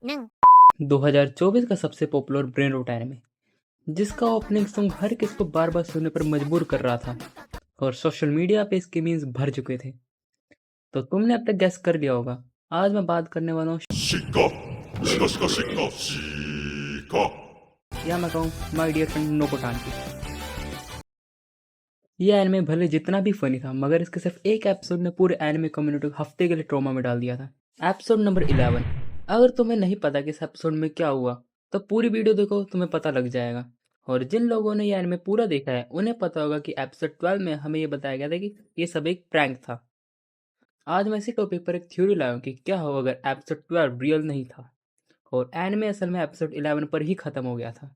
नंग 2024 का सबसे पॉपुलर ब्रेन रोट एनिमे जिसका ओपनिंग सॉन्ग हर किसी को बार बार सुनने पर मजबूर कर रहा था और सोशल मीडिया पे इसके मीम्स भर चुके थे। तो तुमने अब तक गैस कर लिया होगा। आज मैं बात करने वाला हूँ या मैं कहूँ माय डियर फ्रेंड नोकोटान की। यह एनिमे भले जितना भी फनी था मगर इसके सिर्फ एक एपिसोड ने पूरे एनिमे कम्युनिटी को हफ्ते के लिए ट्रॉमा में डाल दिया था। Episode number 11। अगर तुम्हें नहीं पता कि इस एपिसोड में क्या हुआ तो पूरी वीडियो देखो, तुम्हें पता लग जाएगा। और जिन लोगों ने यह एनिमे पूरा देखा है उन्हें पता होगा कि एपिसोड 12 में हमें यह बताया गया था कि ये सब एक प्रैंक था। आज मैं इसी टॉपिक पर एक थ्योरी लाया हूँ कि क्या हो अगर एपिसोड 12 रियल नहीं था और एनिमे असल में एपिसोड 11 पर ही खत्म हो गया था।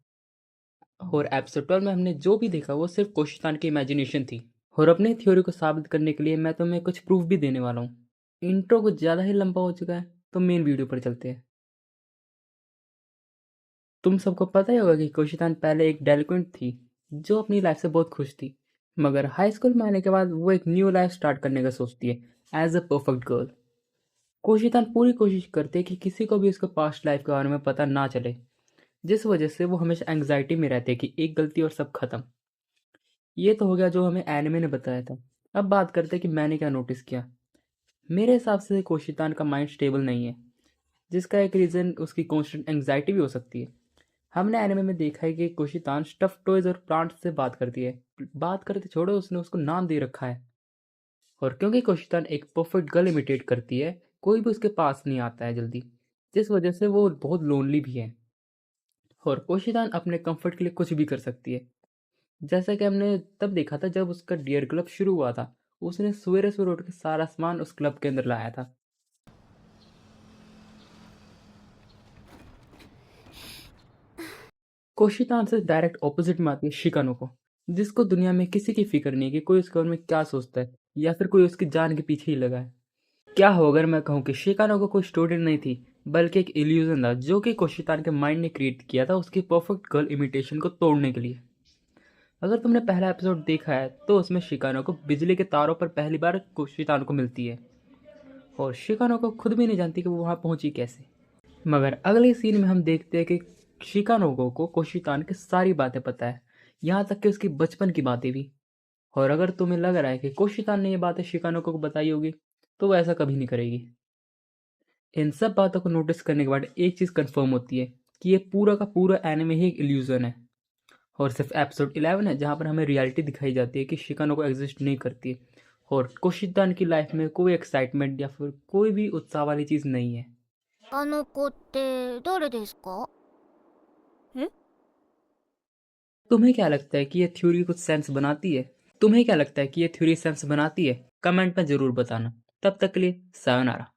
और एपिसोड 12 में हमने जो भी देखा वो सिर्फ कोशितान की इमेजिनेशन थी। और अपनी थ्योरी को साबित करने के लिए मैं तुम्हें कुछ प्रूफ भी देने वाला हूँ। इंट्रो कुछ ज़्यादा ही लंबा हो चुका है तो मेन वीडियो पर चलते हैं। तुम सबको पता ही होगा कि कोशितान पहले एक डेलिक्वेंट थी जो अपनी लाइफ से बहुत खुश थी, मगर हाई स्कूल में आने के बाद वो एक न्यू लाइफ स्टार्ट करने का सोचती है एज अ परफेक्ट गर्ल। कोशितान पूरी कोशिश करती है कि किसी को भी उसके पास्ट लाइफ के बारे में पता ना चले, जिस वजह से वो हमेशा एंग्जाइटी में रहती है कि एक गलती और सब खत्म। ये तो हो गया जो हमें एनिमे ने बताया था। अब बात करते हैं कि मैंने क्या नोटिस किया। मेरे हिसाब से कोशितान का माइंड स्टेबल नहीं है, जिसका एक रीज़न उसकी कॉन्स्टेंट एंग्जाइटी भी हो सकती है। हमने एनिमे में देखा है कि कोशितान स्टफ टॉयज और प्लांट्स से बात करती है। बात करते छोड़ो, उसने उसको नाम दे रखा है। और क्योंकि कोशितान एक परफेक्ट गर्ल इमिटेट करती है, कोई भी उसके पास नहीं आता है जल्दी, जिस वजह से वो बहुत लोनली भी है। और कोशितान अपने कंफर्ट के लिए कुछ भी कर सकती है। जैसा कि हमने तब देखा था जब उसका डियर क्लब शुरू हुआ था। उसने सवेरे सवेरे उठ के सारा सामान उस क्लब के अंदर लाया था। कोशितान से डायरेक्ट ऑपोजिट में आती है शिकानो को, जिसको दुनिया में किसी की फिक्र नहीं है कि कोई उसके बारे में क्या सोचता है या फिर कोई उसकी जान के पीछे ही लगा है। क्या हो अगर मैं कहूँ कि शिकानो को कोई स्टूडेंट नहीं थी बल्कि एक इल्यूजन था जो कि कोशितान के माइंड ने क्रिएट किया था उसकी परफेक्ट गर्ल इमिटेशन को तोड़ने के लिए। अगर तुमने पहला एपिसोड देखा है तो उसमें शिकानो को बिजली के तारों पर पहली बार कोशितान को मिलती है और शिकानो को खुद भी नहीं जानती कि वो वहाँ पहुंची कैसे। मगर अगले सीन में हम देखते हैं कि शिकानो को कोशितान की सारी बातें पता है, यहाँ तक कि उसकी बचपन की बातें भी। और अगर तुम्हें लग रहा है कि कोशितान ने ये बातें शिकानो को बताई होगी तो वो ऐसा कभी नहीं करेगी। इन सब बातों को नोटिस करने के बाद एक चीज़ कंफर्म होती है कि ये पूरा का पूरा एनिमे ही एक इल्यूजन है। और सिर्फ एपिसोड 11 है जहाँ पर हमें रियलिटी दिखाई जाती है कि शिकानो को एग्जिस्ट नहीं करती और कोशितान की लाइफ में कोई एक्साइटमेंट या फिर कोई भी उत्साह वाली चीज़ नहीं है। あの子って誰ですか？え तुम्हें क्या लगता है कि ये थ्योरी कुछ सेंस बनाती है? तुम्हें क्या लगता है कि ये थ्योरी सेंस बनाती है? कमेंट में ज़रूर बताना। तब तक के लिए सायोनारा।